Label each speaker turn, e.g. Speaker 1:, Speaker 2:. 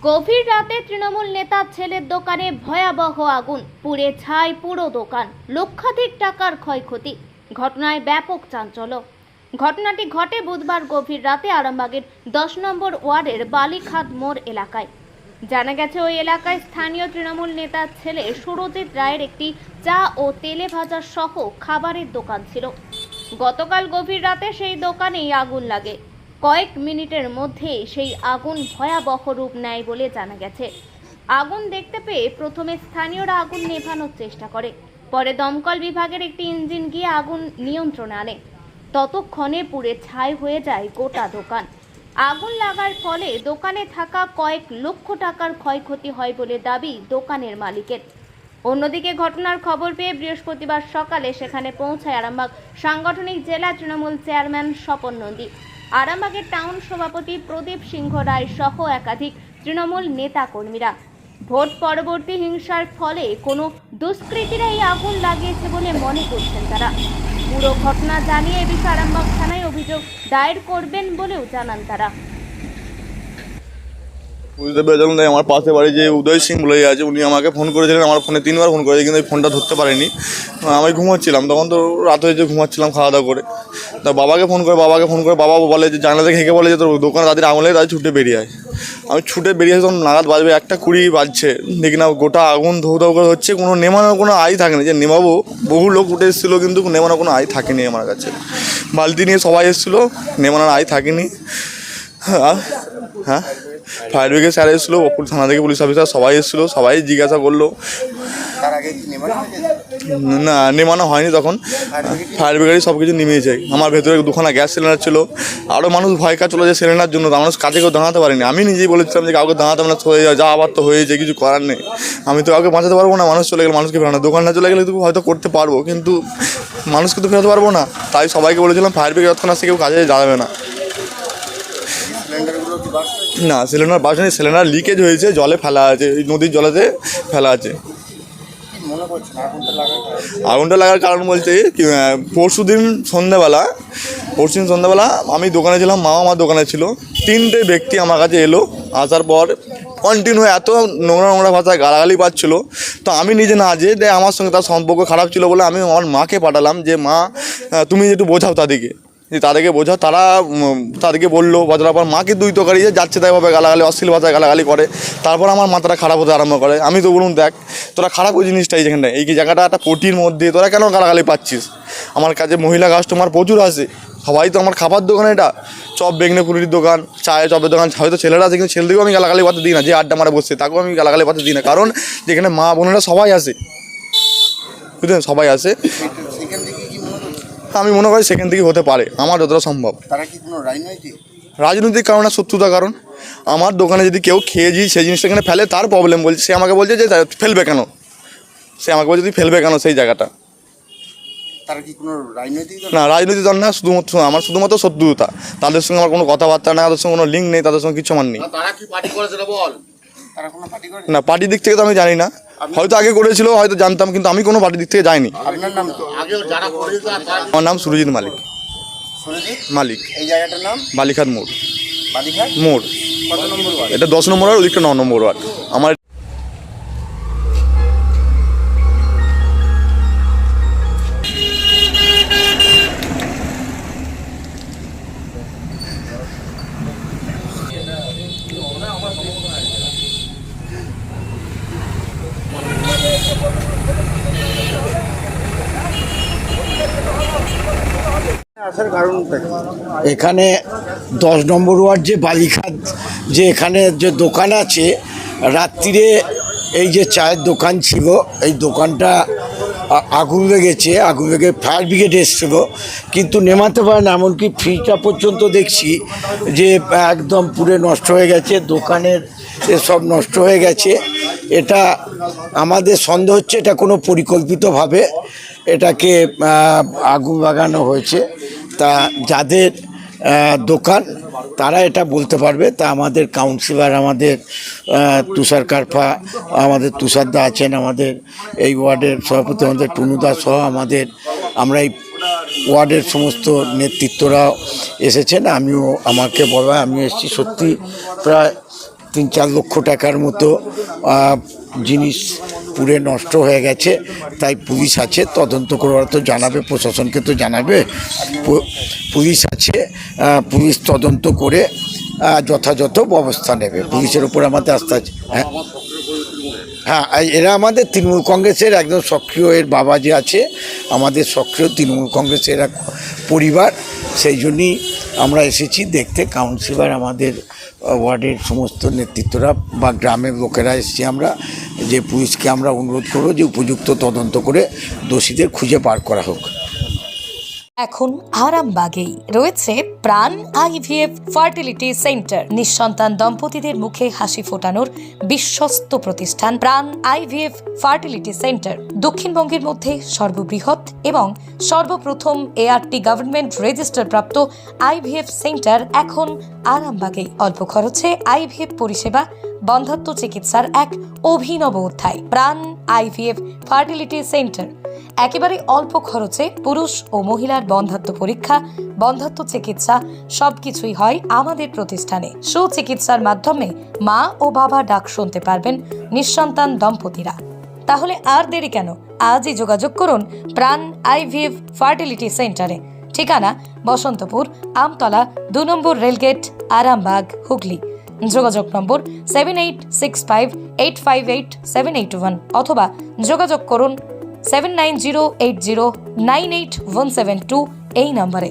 Speaker 1: গভীর রাতে তৃণমূল নেতার ছেলের দোকানে ভয়াবহ আগুন, পুড়ে ছাই পুরো দোকান, লক্ষাধিক টাকার ক্ষয়ক্ষতি। ঘটনায় ব্যাপক চাঞ্চল্য। ঘটনাটি ঘটে বুধবার গভীর রাতে আরামবাগের 10 নম্বর ওয়ার্ডের বালিখাদ মোড় এলাকায়। জানা গেছে ওই এলাকায় স্থানীয় তৃণমূল নেতার ছেলে সুরজিৎ রায়ের একটি চা ও তেলে ভাজা সহ খাবারের দোকান ছিল। গতকাল গভীর রাতে সেই দোকানেই আগুন লাগে। কয়েক মিনিটের মধ্যে সেই আগুন ভয়াবহ রূপ নেয় বলে জানা গেছে। আগুন দেখতে পেয়ে প্রথমে স্থানীয়রা আগুন নেভানোর চেষ্টা করে, পরে দমকল বিভাগের একটি ইঞ্জিন গিয়ে আগুন নিয়ন্ত্রণে আনে। ততক্ষণে পুড়ে ছাই হয়ে যায় গোটা দোকান। আগুন লাগার ফলে দোকানে থাকা কয়েক লক্ষ টাকার ক্ষয়ক্ষতি হয় বলে দাবি দোকানের মালিকের। অন্যদিকে ঘটনার খবর পেয়ে বৃহস্পতিবার সকালে সেখানে পৌঁছায় আরামবাগ সাংগঠনিক জেলা তৃণমূল চেয়ারম্যান স্বপন নন্দী, আরামবাগের টাউন সভাপতি প্রদীপ সিংহ রায় সহ একাধিক তৃণমূল নেতা কর্মীরা। ভোট পরবর্তী হিংসার ফলে কোনো দুষ্কৃতীরা এই আগুন লাগিয়েছে বলে মনে করছেন তারা। পুরো ঘটনা জানিয়ে এ বিষয়ে আরামবাগ থানায় অভিযোগ দায়ের করবেন বলেও জানান তারা।
Speaker 2: বুঝতে পেরেছিলাম তাই আমার পাশে বাড়ি যে উদয় সিং বলে আছে, উনি আমাকে ফোন করেছিলেন। আমার ফোনে 3বার ফোন করেছে, কিন্তু ওই ফোনটা ধরতে পারিনি। আমি ঘুমাচ্ছিলাম, তখন তো রাত হয়েছে, ঘুমাচ্ছিলাম খাওয়া দাওয়া করে। তা বাবাকে ফোন করে বাবা বলে যে জানলা থেকে হেঁকে বলে যে তোর দোকানে তাদের আগুন লাগে, তাদের ছুটে বেরিয়ে আয়। আমি ছুটে বেরিয়ে তখন নাগাদ বাজবে 1:20 বাজছে, দেখি না গোটা আগুন ধৌ ধৌ করে হচ্ছে। কোনো নেমানোর কোনো আই থাকেনি, যে নেমাবো বহু লোক উঠে এসেছিলো, কিন্তু নেমানোর কোনো আই থাকেনি আমার কাছে। বালতি নিয়ে সবাই এসেছিলো, নেমানোর আই থাকেনি। হ্যাঁ, ফায়ার ব্রিগেড স্যার এসেছিলো, অপুর থানা থেকে পুলিশ অফিসার সবাই এসেছিলো, সবাই জিজ্ঞাসা করলো। না, নেমানো হয়নি তখন। ফায়ার ব্রিগেডই সব কিছু নেমেছে। আমার ভেতরে 2খানা গ্যাস সিলিন্ডার ছিল। আরও মানুষ ভয় কাজ চলে যায় সিলিন্ডার জন্য, মানুষ কাছে কেউ দাঁড়াতে পারেনি। আমি নিজেই বলেছিলাম যে কাউকে দাঁড়াতে পারে না, হয়ে যা আবার তো হয়েছে, কিছু করার নেই। আমি তো কাউকে বাঁচাতে পারবো না, মানুষ চলে গেলে মানুষকে ফেরানো, দোকানটা চলে গেলে তো হয়তো করতে পারবো, কিন্তু মানুষকে তো ফেরাতে পারবো না। তাই সবাইকে বলেছিলাম ফায়ার ব্রিগেড যতক্ষণ আসছে কেউ কাজে যাবে না। না, সিলিন্ডার বাসনে সিলিন্ডার লিকেজ হয়েছে, জলে ফেলা আছে, নদীর জলেতে ফেলা আছে। আগুনটা লাগার কারণ বলতে পরশুদিন সন্ধ্যাবেলা আমি দোকানে ছিলাম, মাও আমার দোকানে ছিল। 3টে ব্যক্তি আমার কাছে এলো, আসার পর কন্টিনিউ এত নোংরা ভাষায় গালাগালি পাচ্ছিল। তো আমি নিজে না যে আমার সঙ্গে তার সম্পর্ক খারাপ ছিল বলে আমি আমার মাকে পাঠালাম যে মা তুমি একটু বোঝাও তাদেরকে বোঝাও। তাদেরকে বললো, বোঝানোর পর মাকে 2 তরকারি যাচ্ছে তাই ভাবে গালাগালি, অশ্লীল ভাষায় গালাগালি করে। তারপর আমার মাথাটা খারাপ হতে আরম্ভ করে। আমি তো বলুন, দেখ তোরা খারাপ ওই জিনিসটাই, যেখানটা এই জায়গাটা একটা পটির মধ্যে তোরা কেন গালাগালি পাচ্ছিস? আমার কাছে মহিলা কাস্টমার প্রচুর আসে, সবাই তো আমার খাবার দোকান, এটা চপ বেগনে পুরির দোকান, চায়ের চপের দোকান। হয়তো ছেলেরা আছে, কিন্তু ছেলেদেরকেও আমি গালাগালি পাতে দিই না। যে আড্ডা মারা বসছে তাকেও আমি গালাগালি পাতে দিই না, কারণ যেখানে মা বোনেরা সবাই আসে, বুঝলেন, সবাই আসে। আমি মনে করি সেখান থেকে হতে পারে, আমার যতটা সম্ভব।
Speaker 3: তারা কি কোনো
Speaker 2: রাজনৈতিক কারণে, শত্রুতার কারণ। আমার দোকানে যদি কেউ খেয়ে সেই জিনিসটা এখানে ফেলে, তার প্রবলেম বলছে। সে আমাকে বলছে যে ফেলবে কেন, সে আমাকে বলছে ফেলবে কেন সেই জায়গাটা।
Speaker 3: তারা কি কোনো রাজনৈতিক
Speaker 2: না, রাজনৈতিক দল না, শুধুমাত্র শত্রুতা। তাদের সঙ্গে আমার কোনো কথাবার্তা না, তাদের সঙ্গে কোনো লিঙ্ক নেই, তাদের সঙ্গে কিছু আমার নেই।
Speaker 3: তারা কি পার্টি করে সেটা বল। তারা কোনো পার্টি করে
Speaker 2: না, পার্টির দিক থেকে তো আমি জানি না, হয়তো আগে করেছিল, হয়তো জানতাম, কিন্তু আমি কোনো পার্টির দিক থেকে যাইনি।
Speaker 3: আপনার নাম কি? আগে যারা করেছিল
Speaker 2: আমার নাম সুরজিৎ মালিক।
Speaker 3: এই জায়গাটার নাম
Speaker 2: বালিখাদ মোড়।
Speaker 3: বালিখাদ
Speaker 2: মোড়
Speaker 3: কত নম্বর ওয়ার্ড?
Speaker 2: এটা 10 নম্বর ওয়ার্ড, ওদিকটা 9 নম্বর ওয়ার্ড। আমার
Speaker 3: আসার কারণটা কি?
Speaker 4: এখানে 10 নম্বর ওয়ার্ড যে বালিখাদ, যে এখানে যে দোকান আছে, রাত্রিরে এই যে চায়ের দোকান ছিল, এই দোকানটা আগুন লেগেছে। আগুন লেগে ফায়ার ব্রিগেড এসেছিল, কিন্তু নেমাতে পারে না। এমনকি ফ্রিজটা পর্যন্ত দেখছি যে একদম পুরো নষ্ট হয়ে গেছে, দোকানের সব নষ্ট হয়ে গেছে। এটা আমাদের সন্দেহ হচ্ছে এটা কোনো পরিকল্পিতভাবে এটাকে আগুন লাগানো হয়েছে। তা যাদের দোকান তারা এটা বলতে পারবে। তা আমাদের কাউন্সিলর, আমাদের তুষার কারফা, আমাদের তুষারদা আছেন, আমাদের এই ওয়ার্ডের সভাপতি আমাদের টুনুদা সহ আমরা এই ওয়ার্ডের সমস্ত নেতৃত্বরা এসেছেন। আমাকে বলা, আমি এসেছি। সত্যি প্রায় 3-4 লক্ষ টাকার মতো জিনিস পুড়ে নষ্ট হয়ে গেছে। তাই পুলিশ আছে, তদন্ত করে ওরা তো জানাবে, প্রশাসনকে তো জানাবে। পুলিশ আছে, পুলিশ তদন্ত করে যথাযথ ব্যবস্থা নেবে। পুলিশের উপর আমাদের আস্থা আছে। হ্যাঁ, এরা আমাদের তৃণমূল কংগ্রেসের একদম সক্রিয়, এর বাবা যে আছে আমাদের সক্রিয় তৃণমূল কংগ্রেসের এক পরিবার। সেই জন্যই আমরা এসেছি দেখতে। কাউন্সিলর, আমাদের ওয়ার্ডের সমস্ত নেতৃত্বরা বা গ্রামের লোকেরা এসেছি আমরা, যে পুলিশকে আমরা অনুরোধ করব যে উপযুক্ত তদন্ত করে দোষীদের খুঁজে বার করা হোক।
Speaker 5: এখন আরামবাগেই রয়েছে প্রাণ আইভিএফ ফার্টিলিটি সেন্টার। নিঃসন্তান দম্পতিদের মুখে হাসি ফোটানোর বিশ্বস্ত প্রতিষ্ঠান প্রাণ আইভিএফ ফার্টিলিটি সেন্টার দক্ষিণবঙ্গের মধ্যে সর্ববৃহৎ এবং সর্বপ্রথম এআরটি গভর্নমেন্ট রেজিস্টার প্রাপ্ত আইভিএফ সেন্টার এখন আরামবাগেই। অল্প খরচে আইভিএফ পরিষেবা, বন্ধ্যাত্ব চিকিৎসার এক অভিনব অধ্যায়। প্রাণ আইভিএফ ফার্টিলিটি সেন্টার একেবারে অল্প খরচে পুরুষ ও মহিলার বন্ধ্যাত্ব পরীক্ষা, বন্ধ্যাত্ব চিকিৎসা সবকিছুই হয় আমাদের প্রতিষ্ঠানে। সুচিকিৎসার মাধ্যমে মা ও বাবা ডাক শুনতে পারবেন নিঃসন্তান দম্পতিরা। তাহলে আর দেরি কেন? আজই যোগাযোগ করুন প্রাণ আইভিএফ ফার্টিলিটি সেন্টারে। ঠিকানা বসন্তপুর, আমতলা, 2 নম্বর রেলগেট, আরামবাগ, হুগলি। যোগাযোগ নম্বর 7865858781 অথবা যোগাযোগ করুন 7908098172 এই নম্বরে।